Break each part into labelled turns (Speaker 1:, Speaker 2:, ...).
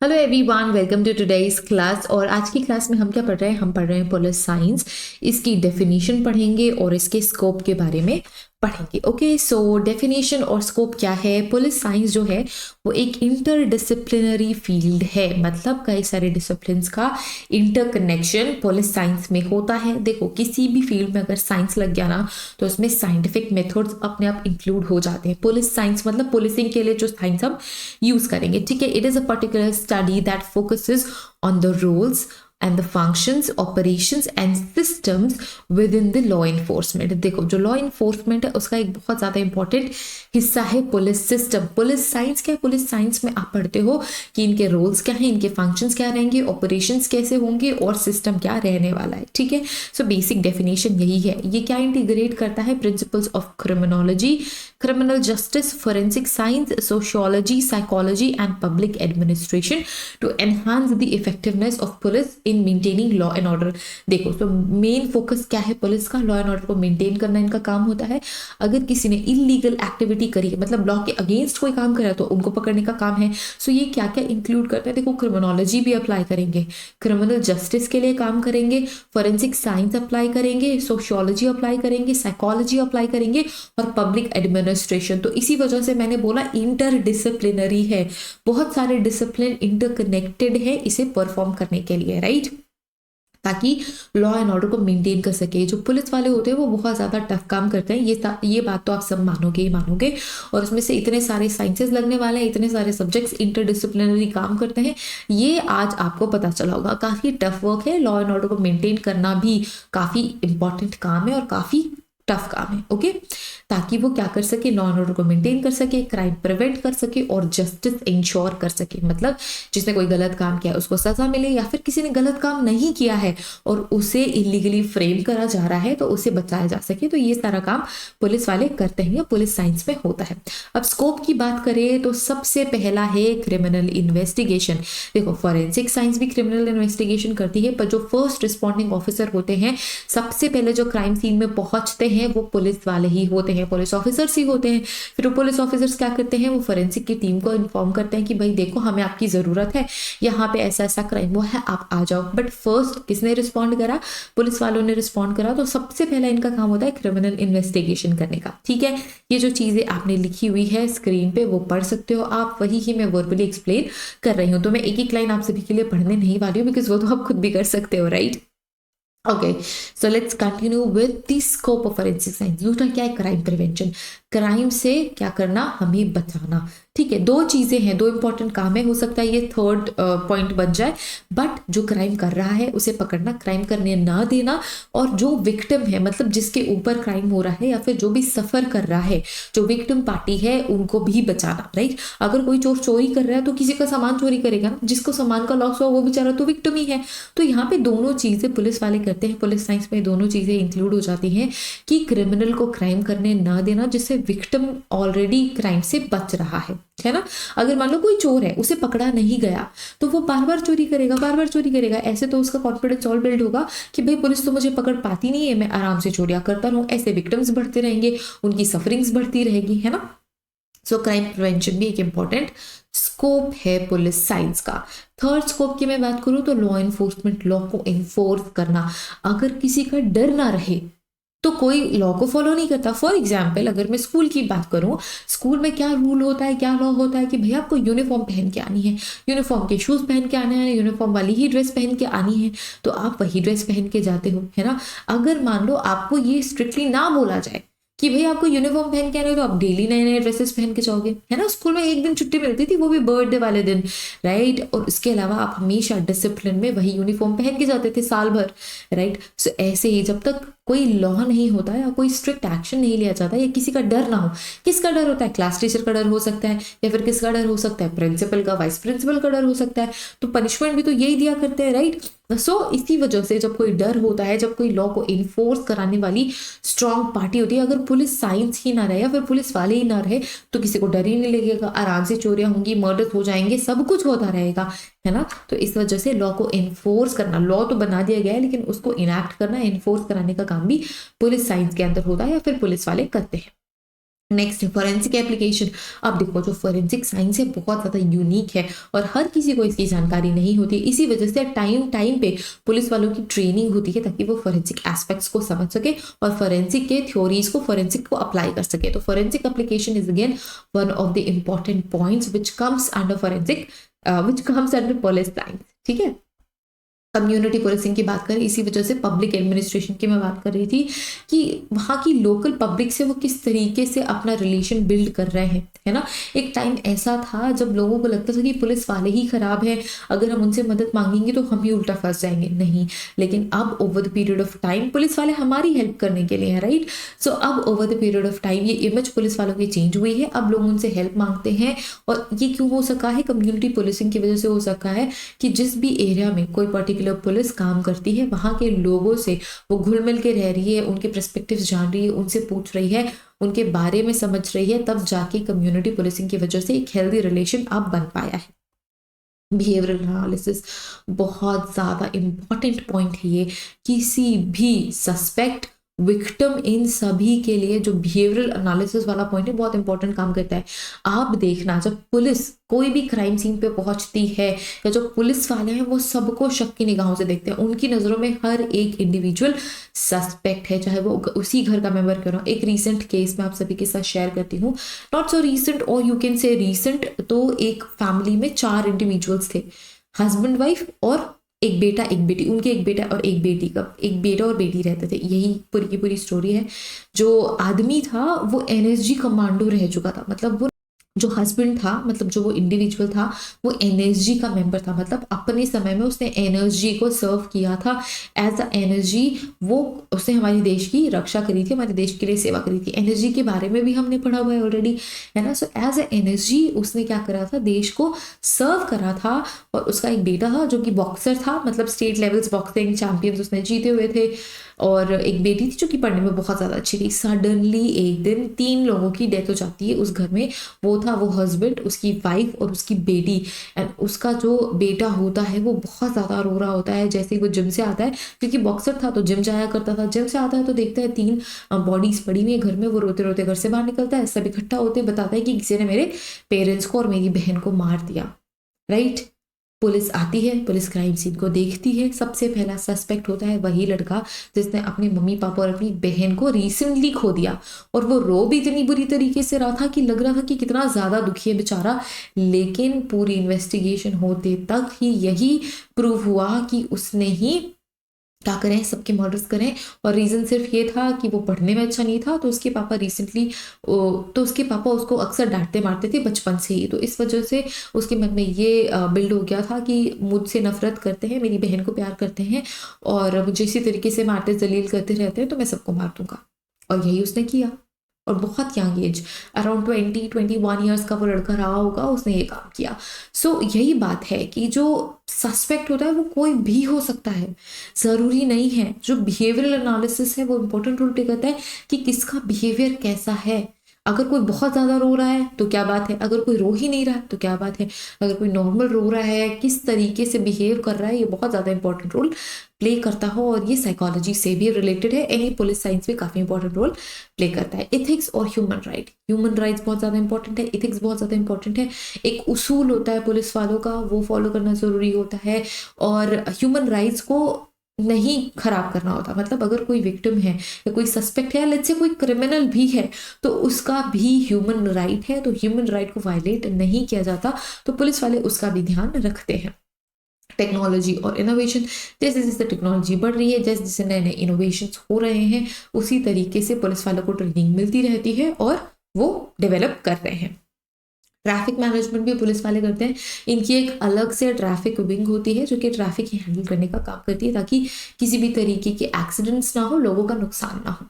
Speaker 1: Hello everyone, welcome to today's class. और आज की क्लास में हम क्या पढ़ रहे हैं? हम पढ़ रहे हैं पुलिस साइंस। इसकी डेफिनेशन पढ़ेंगे और इसके स्कोप के बारे में पढ़ेंगे। ओके, सो डेफिनेशन और स्कोप क्या है? पुलिस साइंस जो है वो एक इंटरडिसिप्लिनरी फील्ड है, मतलब कई सारे डिसिप्लिन्स का इंटरकनेक्शन पुलिस साइंस में होता है। देखो, किसी भी फील्ड में अगर साइंस लग गया ना तो उसमें साइंटिफिक मेथड्स अपने आप इंक्लूड हो जाते हैं। पुलिस साइंस मतलब पुलिसिंग के लिए जो साइंस हम यूज करेंगे, ठीक है। It is a particular study that focuses on the roles and the functions, operations and systems within the law enforcement। देखो, जो लॉ इन्फोर्समेंट है उसका एक बहुत ज्यादा इंपॉर्टेंट हिस्सा है पुलिस सिस्टम। पुलिस साइंस क्या है? पुलिस साइंस में आप पढ़ते हो कि इनके रोल्स क्या हैं, इनके फंक्शंस क्या रहेंगे, ऑपरेशंस कैसे होंगे और सिस्टम क्या रहने वाला है, ठीक है। सो बेसिक डेफिनेशन यही है। ये क्या इंटीग्रेट करता है? Principles of criminology, criminal justice, forensic science, sociology, psychology and public administration to enhance the effectiveness of police in maintaining law and order। देखो, तो मेन फोकस क्या है पुलिस का? लॉ एंड ऑर्डर को मेंटेन करना इनका काम होता है। अगर किसी ने इलीगल एक्टिविटी करी है, मतलब लॉ के अगेंस्ट कोई काम करा, तो उनको पकड़ने का काम है। सो ये क्या क्या इंक्लूड करता है? देखो, क्रिमिनोलॉजी भी अप्लाई करेंगे, क्रिमिनल जस्टिस के लिए काम करेंगे, फोरेंसिक साइंस अप्लाई करेंगे, सोशियोलॉजी अप्लाई करेंगे, साइकोलॉजी अप्लाई करेंगे और पब्लिक एडमिनिस्ट्रेशन। तो इसी वजह से मैंने बोला इंटरडिसिप्लिनरी है, बहुत सारे डिसिप्लिन इंटरकनेक्टेड है इसे परफॉर्म करने के लिए, राइट, ताकि लॉ एंड ऑर्डर को मेंटेन कर सके। जो पुलिस वाले होते हैं वो बहुत ज़्यादा टफ काम करते हैं, ये बात तो आप सब मानोगे ही मानोगे। और उसमें से इतने सारे साइंसेस लगने वाले हैं, इतने सारे सब्जेक्ट्स इंटरडिसिप्लिनरी काम करते हैं, ये आज आपको पता चला होगा। काफ़ी टफ वर्क है, लॉ एंड ऑर्डर को मेंटेन करना भी काफ़ी इंपॉर्टेंट काम है और काफ़ी टफ काम है। ओके, ताकि वो क्या कर सके? लॉ एंड ऑर्डर को मेंटेन कर सके, क्राइम प्रिवेंट कर सके और जस्टिस इंश्योर कर सके। मतलब जिसने कोई गलत काम किया है उसको सजा मिले, या फिर किसी ने गलत काम नहीं किया है और उसे इलीगली फ्रेम करा जा रहा है तो उसे बचाया जा सके। तो ये सारा काम पुलिस वाले करते हैं या पुलिस साइंस में होता है। अब स्कोप की बात करें तो सबसे पहला है क्रिमिनल इन्वेस्टिगेशन। देखो, फॉरेंसिक साइंस भी क्रिमिनल इन्वेस्टिगेशन करती है, पर जो फर्स्ट रिस्पॉन्डिंग ऑफिसर होते हैं, सबसे पहले जो क्राइम सीन में पहुंचते हैं वो पुलिस वाले ही होते हैं, पुलिस ऑफिसर्स ही होते हैं। फिर वो पुलिस ऑफिसर्स क्या करते हैं? वो फोरेंसिक की टीम को इन्फॉर्म करते हैं कि भाई देखो, हमें आपकी जरूरत है, यहाँ पे ऐसा ऐसा क्राइम हुआ है, आप आ जाओ। बट फर्स्ट किसने रिस्पॉन्ड करा? पुलिस वालों ने रिस्पॉन्ड करा। तो सबसे पहला इनका काम होता है क्रिमिनल इन्वेस्टिगेशन करने का, ठीक है। ये जो चीजें आपने लिखी हुई है स्क्रीन पे वो पढ़ सकते हो आप, वही ही मैं वर्बली एक्सप्लेन कर रही हूँ। तो मैं एक एक लाइन आप सभी के लिए पढ़ने नहीं वाली हूँ, बिकॉज वो तो आप खुद भी कर सकते हो, right. Okay, so let's continue with the scope of forensic science. दूसरा क्या है? Crime prevention. क्राइम से क्या करना? हमें बचाना, ठीक है। दो चीजें हैं, दो इंपॉर्टेंट काम है। हो सकता है ये थर्ड पॉइंट बन जाए, बट जो क्राइम कर रहा है उसे पकड़ना, क्राइम करने ना देना, और जो विक्टिम है, मतलब जिसके ऊपर क्राइम हो रहा है या फिर जो भी सफर कर रहा है, जो विक्टिम पार्टी है, उनको भी बचाना, राइट। अगर कोई चोर चोरी कर रहा है तो किसी का सामान चोरी करेगा ना, जिसको सामान का लॉस हुआ वो बेचारा तो विक्टिम ही है। तो यहाँ पे दोनों चीजें पुलिस वाले करते हैं, पुलिस साइंस में दोनों चीजें इंक्लूड हो जाती हैं कि क्रिमिनल को क्राइम करने ना देना जिससे विक्टिम ऑलरेडी क्राइम से बच रहा है ना। अगर मान लो कोई चोर है, उसे पकड़ा नहीं गया तो वो बार बार चोरी करेगा, बार बार चोरी करेगा। ऐसे तो उसका कॉन्फिडेंस और बिल्ड होगा कि भाई पुलिस तो मुझे पकड़ पाती नहीं है, मैं आराम से चोरियां करता रहूं। ऐसे विक्टिम्स बढ़ते रहेंगे, उनकी सफरिंग्स बढ़ती रहेगी, है ना। सो क्राइम प्रिवेंशन भी एक इंपॉर्टेंट स्कोप है पुलिस साइंस का। थर्ड स्कोप की मैं बात करूं तो लॉ इन्फोर्समेंट, लॉ को इन्फोर्स करना। अगर किसी का डर ना रहे तो कोई लॉ को फॉलो नहीं करता। फॉर एग्जाम्पल, अगर मैं स्कूल की बात करूं, स्कूल में क्या रूल होता है, क्या लॉ होता है कि भैया आपको यूनिफॉर्म पहन के आनी है, यूनिफॉर्म के शूज पहन के आना है, यूनिफॉर्म वाली ही ड्रेस पहन के आनी है, तो आप वही ड्रेस पहन के जाते हो, है ना। अगर मान लो आपको ये स्ट्रिक्टली ना बोला जाए कि भाई आपको यूनिफॉर्म पहन के आना है, तो आप डेली नए नए ड्रेसेस पहन के जाओगे, है ना। स्कूल में एक दिन छुट्टी मिलती थी, वो भी बर्थडे वाले दिन, राइट। और उसके अलावा आप हमेशा डिसिप्लिन में वही यूनिफॉर्म पहन के जाते थे साल भर, राइट। सो ऐसे ही जब तक कोई लॉ नहीं होता है या कोई स्ट्रिक्ट एक्शन नहीं लिया जाता या किसी का डर ना हो। किसका डर होता है? क्लास टीचर का डर हो सकता है, या फिर किसका डर हो सकता है? प्रिंसिपल का, वाइस प्रिंसिपल का डर हो सकता है। तो पनिशमेंट भी तो यही दिया करते हैं, राइट। सो इसी वजह से जब कोई डर होता है, जब कोई लॉ को इन्फोर्स कराने वाली स्ट्रॉन्ग पार्टी होती है, अगर पुलिस साइंस ही ना रहे या फिर पुलिस वाले ही ना रहे तो किसी को डर ही नहीं लगेगा, आराम से चोरियां होंगी, मर्डर हो जाएंगे, सब कुछ होता रहेगा, है ना। तो इस वजह से लॉ को इन्फोर्स करना, लॉ तो बना दिया गया है लेकिन उसको इनैक्ट करना, इन्फोर्स कराने का काम भी पुलिस साइंस के अंदर होता है या फिर पुलिस वाले करते हैं। Next forensic application. अब देखो जो फॉरेंसिक साइंस है बहुत ज़्यादा यूनिक है और हर किसी को इसकी जानकारी नहीं होती, इसी वजह से टाइम टाइम पे पुलिस वालों की ट्रेनिंग होती है ताकि वो फॉरेंसिक एस्पेक्ट्स को समझ सके और फॉरेंसिक के थ्योरीज को फॉरेंसिक को अप्लाई कर सके। तो forensic application is again one of the important points which comes under forensic which comes under police science. ठीक है, कम्युनिटी पुलिसिंग की बात करें, इसी वजह से पब्लिक एडमिनिस्ट्रेशन की मैं बात कर रही थी कि वहाँ की लोकल पब्लिक से वो किस तरीके से अपना रिलेशन बिल्ड कर रहे हैं, है ना। एक टाइम ऐसा था जब लोगों को लगता था कि पुलिस वाले ही खराब हैं, अगर हम उनसे मदद मांगेंगे तो हम ही उल्टा फंस जाएंगे, नहीं। लेकिन अब over the period of time police वाले हमारी हेल्प करने के लिए हैं, राइट। सो अब over the period of time ये इमेज पुलिस वालों की चेंज हुई है, अब लोग उनसे हेल्प मांगते हैं। और ये क्यों हो सका है, कम्युनिटी पुलिसिंग की वजह से हो सका है कि जिस भी एरिया में कोई पर्टिकुलर पुलिस काम करती है वहां के लोगों से वो घुल मिल के रह रही है, उनके पर्सपेक्टिव्स जान रही है, उनसे पूछ रही है, उनके बारे में समझ रही है, तब जाके कम्युनिटी पुलिसिंग की वजह से एक हेल्दी रिलेशन अब बन पाया है। बिहेवियरल एनालिसिस बहुत ज़्यादा इम्पॉर्टेंट पॉइंट है ये, किसी भी सस्पेक्ट विक्टिम इन सभी के लिए जो बिहेवियरल एनालिसिस वाला पॉइंट है बहुत इंपॉर्टेंट काम करता है। आप देखना जब पुलिस कोई भी क्राइम सीन पे पहुंचती है या जो पुलिस वाले हैं वो सबको शक की निगाहों से देखते हैं, उनकी नज़रों में हर एक इंडिविजुअल सस्पेक्ट है, चाहे वो उसी घर का मेंबर क्यों ना। एक रीसेंट केस मैं आप सभी के साथ शेयर करती हूँ, नॉट सो रीसेंट और यू कैन से रीसेंट। तो एक फैमिली में 4 इंडिविजुअल्स थे, हस्बैंड वाइफ और एक बेटा एक बेटी, उनके एक बेटा और एक बेटी का, एक बेटा और बेटी रहते थे, यही पूरी की पूरी स्टोरी है। जो आदमी था वो एनएसजी कमांडो रह चुका था, मतलब वो जो हस्बैंड था, मतलब जो वो इंडिविजुअल था वो एनएसजी का मेंबर था, मतलब अपने समय में उसने एनएसजी को सर्व किया था एज अ एनएसजी। वो उसने हमारे देश की रक्षा करी थी, हमारे देश के लिए सेवा करी थी। एनएसजी के बारे में भी हमने पढ़ा हुआ है ऑलरेडी, है ना। सो एज अ एनएसजी उसने क्या करा था, देश को सर्व करा था। और उसका एक बेटा था जो कि बॉक्सर था, मतलब स्टेट लेवल्स बॉक्सिंग चैंपियंस उसने जीते हुए थे। और एक बेटी थी जो कि पढ़ने में बहुत ज़्यादा अच्छी थी। सडनली एक दिन 3 लोगों की डेथ हो जाती है उस घर में। वो था वो हस्बैंड, उसकी वाइफ और उसकी बेटी। एंड उसका जो बेटा होता है वो बहुत ज़्यादा रो रहा होता है जैसे ही वो जिम से आता है, क्योंकि बॉक्सर था तो जिम जाया करता था। जिम से आता है तो देखता है 3 बॉडीज पड़ी हुई है घर में। वो रोते रोते घर से बाहर निकलता है, सब इकट्ठा होते बताता है कि किसी ने मेरे पेरेंट्स को और मेरी बहन को मार दिया, राइट। पुलिस आती है, पुलिस क्राइम सीन को देखती है। सबसे पहला सस्पेक्ट होता है वही लड़का जिसने अपने मम्मी पापा और अपनी बहन को रिसेंटली खो दिया। और वो रो भी इतनी बुरी तरीके से रहा था कि लग रहा था कि कितना ज़्यादा दुखी है बेचारा। लेकिन पूरी इन्वेस्टिगेशन होते तक ही यही प्रूव हुआ कि उसने ही क्या करें, सबके मर्डर्स करें। और रीज़न सिर्फ ये था कि वो पढ़ने में अच्छा नहीं था, तो उसके पापा रिसेंटली तो उसके पापा उसको अक्सर डांटते मारते थे बचपन से ही। तो इस वजह से उसके मन में ये बिल्ड हो गया था कि मुझसे नफरत करते हैं, मेरी बहन को प्यार करते हैं और मुझे इसी तरीके से मारते जलील करते रहते हैं, तो मैं सबको मार दूंगा। और यही उसने किया। और बहुत यंग एज, अराउंड 20-21 ईयर्स का वो लड़का रहा होगा, उसने ये काम किया। सो यही बात है कि जो सस्पेक्ट होता है वो कोई भी हो सकता है, ज़रूरी नहीं है। जो बिहेवियरल एनालिसिस है वो इंपॉर्टेंट रोल प्ले करता है कि किसका बिहेवियर कैसा है। अगर कोई बहुत ज़्यादा रो रहा है तो क्या बात है, अगर कोई रो ही नहीं रहा है तो क्या बात है, अगर कोई नॉर्मल रो रहा है किस तरीके से बिहेव कर रहा है, ये बहुत ज़्यादा इंपॉर्टेंट रोल प्ले करता हो। और ये साइकोलॉजी से भी रिलेटेड है, एनी पुलिस साइंस में काफ़ी इंपॉर्टेंट रोल प्ले करता है। इथिक्स और ह्यूमन राइट, ह्यूमन राइट्स बहुत ज़्यादा इंपॉर्टेंट है, इथिक्स बहुत ज़्यादा इंपॉर्टेंट है। एक उसूल होता है पुलिस वालों का, वो फॉलो करना ज़रूरी होता है। और ह्यूमन राइट्स को नहीं खराब करना होता, मतलब अगर कोई विक्टिम है या कोई सस्पेक्ट है, लेट्स से कोई क्रिमिनल भी है, तो उसका भी ह्यूमन राइट है, तो ह्यूमन राइट को वायलेट नहीं किया जाता। तो पुलिस वाले उसका भी ध्यान रखते हैं। टेक्नोलॉजी और इनोवेशन, जैसे जैसे टेक्नोलॉजी बढ़ रही है, जैसे जैसे नए नए इनोवेशन हो रहे हैं, उसी तरीके से पुलिस वालों को ट्रेनिंग मिलती रहती है और वो डेवलप कर रहे हैं। ट्रैफिक मैनेजमेंट भी पुलिस वाले करते हैं। इनकी एक अलग से ट्रैफिक विंग होती है जो कि ट्रैफिक हैंडल करने का काम करती है, ताकि किसी भी तरीके के एक्सीडेंट्स ना हो, लोगों का नुकसान ना हो।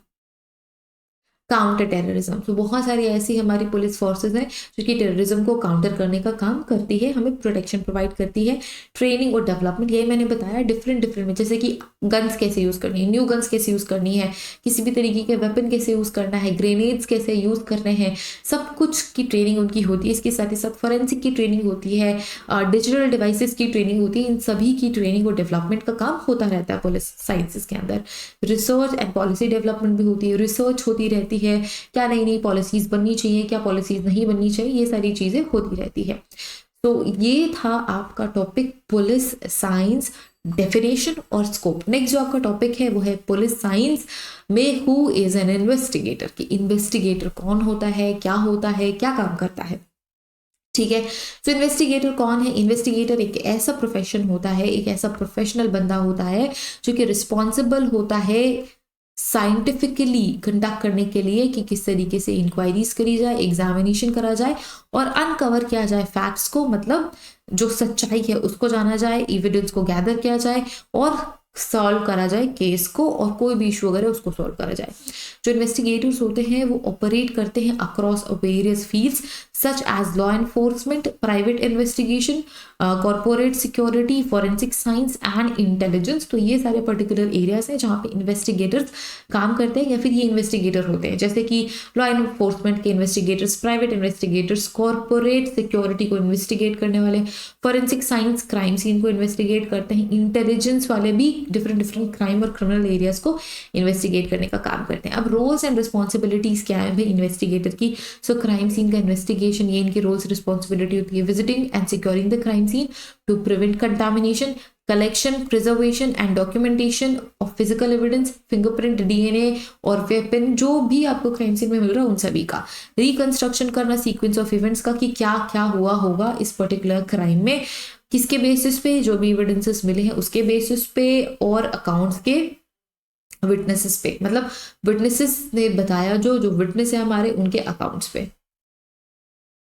Speaker 1: काउंटर टेररिज्म, तो बहुत सारी ऐसी हमारी पुलिस फोर्सेज हैं जो कि टेररिज्म को काउंटर करने का काम करती है, हमें प्रोटेक्शन प्रोवाइड करती है। ट्रेनिंग और डेवलपमेंट, यही मैंने बताया डिफरेंट में, जैसे कि गन्स कैसे यूज़ करनी है, न्यू गन्स कैसे यूज़ करनी है, किसी भी तरीके के वेपन कैसे यूज़ करना है, ग्रेनेड्स कैसे यूज़ करने हैं, सब कुछ की ट्रेनिंग उनकी होती है। इसके साथ ही साथ फॉरेंसिक की ट्रेनिंग होती है, डिजिटल डिवाइसेस की ट्रेनिंग होती है। इन सभी की ट्रेनिंग और डेवलपमेंट का काम होता रहता है पुलिस साइंसेस के अंदर। रिसर्च एंड पॉलिसी डेवलपमेंट भी होती है, रिसर्च होती रहती होती है, क्या नई नई पॉलिसीज बननी चाहिए, क्या पॉलिसीज नहीं बननी चाहिए, ये सारी चीजें होती रहती है। तो ये था आपका टॉपिक पुलिस साइंस, डेफिनेशन और स्कोप। नेक्स्ट जो आपका टॉपिक है वो है पुलिस साइंस में हु इज एन इन्वेस्टिगेटर, कि इन्वेस्टिगेटर कौन होता है, क्या होता है, क्या काम करता है। ठीक है, तो इन्वेस्टिगेटर कौन है? इन्वेस्टिगेटर एक ऐसा प्रोफेशन होता है, एक ऐसा प्रोफेशनल बंदा होता है जो कि रिस्पॉन्सिबल होता है साइंटिफिकली कंडक्ट करने के लिए कि किस तरीके से इंक्वायरीज करी जाए, एग्जामिनेशन करा जाए और अनकवर किया जाए फैक्ट्स को, मतलब जो सच्चाई है उसको जाना जाए, एविडेंस को गैदर किया जाए और सॉल्व करा जाए केस को, और कोई भी इशू अगर है उसको सॉल्व करा जाए। जो इन्वेस्टिगेटर्स होते हैं वो ऑपरेट करते हैं across various fields such as law enforcement, private investigation, corporate security, forensic science and intelligence. तो ये सारे पर्टिकुलर एरियाज हैं जहाँ पे इन्वेस्टिगेटर्स काम करते हैं या फिर ये इन्वेस्टिगेटर होते हैं, जैसे कि लॉ एनफोर्समेंट के investigators, private investigators, corporate security को इन्वेस्टिगेट करने वाले, फॉरेंसिक साइंस क्राइम सीन को इन्वेस्टिगेट करते हैं, इंटेलिजेंस वाले भी डिफरेंट क्राइम और क्रिमिनल एरियाज को इन्वेस्टिगेट करने का काम करते हैं। अब रोल्स एंड रिस्पॉन्सिबिलिटीज क्या है भाई इन्वेस्टिगेटर की? सो क्राइम सीन का इन्वेस्टिगेशन, ये इनकी रोल्स रिस्पॉन्सिबिलिटी होती है। Visiting and securing the crime scene to prevent contamination, collection, preservation and documentation of physical evidence, fingerprint, DNA और वेपन जो भी आपको क्राइम सीन में मिल रहा है उन सभी का रिकंस्ट्रक्शन करना, सीक्वेंस ऑफ इवेंट्स का कि क्या क्या हुआ होगा इस पर्टिकुलर क्राइम में, किसके बेसिस पे, जो भी एविडेंसेस मिले हैं उसके बेसिस पे, और अकाउंट्स के विटनेसेस पे, मतलब विटनेसेस ने बताया, जो जो विटनेस है हमारे उनके अकाउंट्स पे।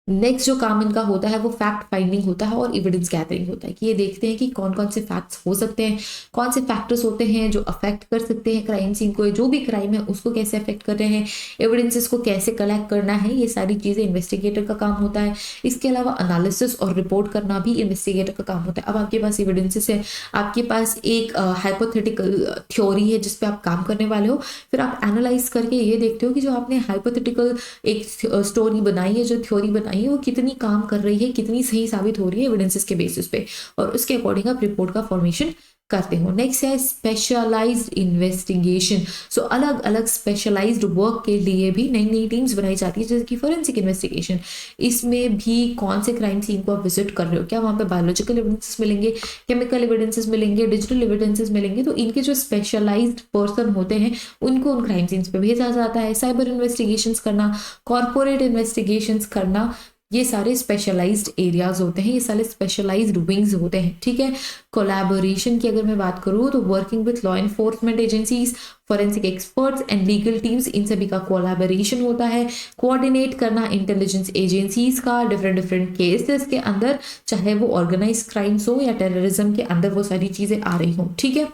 Speaker 1: नेक्स्ट जो काम इनका होता है वो फैक्ट फाइंडिंग होता है और एविडेंस गैदरिंग होता है, कि ये देखते हैं कि कौन कौन से फैक्ट्स हो सकते हैं, कौन से फैक्टर्स होते हैं जो अफेक्ट कर सकते हैं क्राइम सीन को, जो भी क्राइम है उसको कैसे अफेक्ट कर रहे हैं, एविडेंसेस को कैसे कलेक्ट करना है, ये सारी चीजें इन्वेस्टिगेटर का काम होता है। इसके अलावा एनालिसिस और रिपोर्ट करना भी इन्वेस्टिगेटर का काम होता है। अब आपके पास एविडेंसेस है, आपके पास एक हाइपोथेटिकल थ्योरी है जिसपे आप काम करने वाले हो, फिर आप एनालाइज करके ये देखते हो कि जो आपने हाइपोथेटिकल एक स्टोरी बनाई है, जो थ्योरी बनाई है वो कितनी काम कर रही है, कितनी सही साबित हो रही है एविडेंसेस के बेसिस पे, और उसके अकॉर्डिंग आप रिपोर्ट का फॉर्मेशन करते हो। नेक्स्ट है स्पेशलाइज्ड इन्वेस्टिगेशन। सो अलग अलग स्पेशलाइज्ड वर्क के लिए भी नई नई टीम्स बनाई जाती है, जैसे कि फॉरेंसिक इन्वेस्टिगेशन। इसमें भी कौन से क्राइम सीन को आप विजिट कर रहे हो, क्या वहाँ पे बायोलॉजिकल एविडेंसेस मिलेंगे, केमिकल एविडेंसेस मिलेंगे, डिजिटल एविडेंसेस मिलेंगे, तो इनके जो स्पेशलाइज्ड पर्सन होते हैं उनको उन क्राइम सीन्स पे भेजा जाता है। साइबर इन्वेस्टिगेशन करना, कॉर्पोरेट इन्वेस्टिगेशन करना, ये सारे स्पेशलाइज्ड एरियाज होते हैं, ये सारे स्पेशलाइज्ड विंग्स होते हैं। ठीक है, कोलैबोरेशन की अगर मैं बात करूँ तो working with law enforcement agencies, forensic experts and legal teams, इन सभी का कोलैबोरेशन होता है। कोऑर्डिनेट करना इंटेलिजेंस एजेंसीज का डिफरेंट केसेस के अंदर, चाहे वो ऑर्गेनाइज क्राइम्स हो या टेररिज्म के अंदर वो सारी चीजें आ रही हो। ठीक है,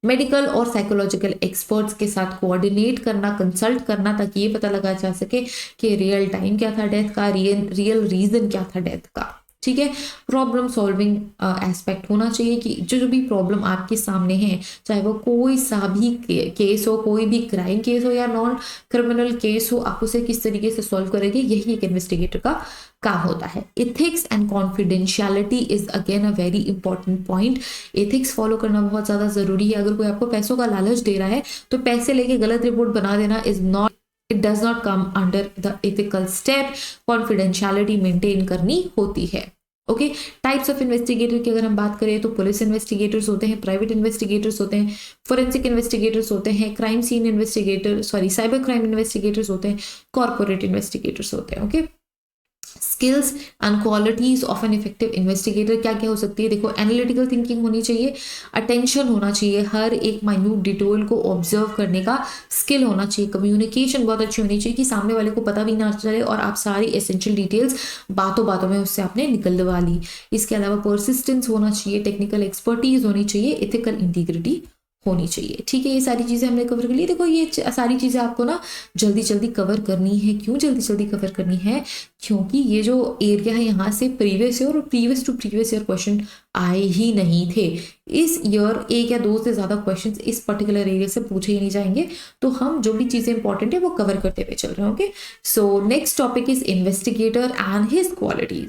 Speaker 1: मेडिकल और साइकोलॉजिकल एक्सपर्ट्स के साथ कोऑर्डिनेट करना, कंसल्ट करना, ताकि ये पता लगा जा सके कि रियल टाइम क्या था डेथ का, रियल रीजन क्या था डेथ का। ठीक है, प्रॉब्लम सॉल्विंग एस्पेक्ट होना चाहिए कि जो भी प्रॉब्लम आपके सामने है, चाहे वो कोई सा भी केस हो, कोई भी क्राइम केस हो या नॉन क्रिमिनल केस हो, आप उसे किस तरीके से सॉल्व करेंगे, यही एक इन्वेस्टिगेटर का काम होता है। Ethics and confidentiality is again a very important point. Ethics follow करना बहुत ज्यादा जरूरी है। अगर कोई आपको पैसों का लालच दे रहा है तो पैसे लेके गलत रिपोर्ट बना देना is not, it does not come under the ethical step. Confidentiality maintain करनी होती है। ओके, टाइप्स ऑफ इन्वेस्टिगेटर की अगर हम बात करें तो पुलिस इन्वेस्टिगेटर्स होते हैं, प्राइवेट इन्वेस्टिगेटर्स होते हैं, फोरेंसिक इन्वेस्टिगेटर्स होते हैं, crime scene investigator, cyber crime investigators होते हैं, कॉर्पोरेट इन्वेस्टिगेटर्स होते हैं। Okay, skills and qualities of an effective investigator क्या क्या हो सकती है? देखो, एनालिटिकल थिंकिंग होनी चाहिए, अटेंशन होना चाहिए, हर एक माइन्यूट डिटेल को ऑब्जर्व करने का स्किल होना चाहिए, कम्युनिकेशन बहुत अच्छी होनी चाहिए कि सामने वाले को पता भी ना चले और आप सारी एसेंशियल डिटेल्स बातों बातों में उससे आपने निकलवा ली। इसके अलावा परसिस्टेंस होना चाहिए, टेक्निकल एक्सपर्टीज होनी चाहिए, एथिकल इंटीग्रिटी होनी चाहिए। ठीक है, ये सारी चीजें हमने कवर कर ली। देखो, ये सारी चीजें आपको ना जल्दी जल्दी कवर करनी है। क्यों जल्दी जल्दी कवर करनी है? क्योंकि ये जो एरिया है यहाँ से प्रीवियस ईयर और previous to previous year question आए ही नहीं थे। इस ईयर एक या दो से ज्यादा क्वेश्चन इस पर्टिकुलर एरिया से पूछे ही नहीं जाएंगे, तो हम जो भी चीजें इंपॉर्टेंट है वो कवर करते हुए चल रहे हैं। Okay, so next topic is investigator and his qualities.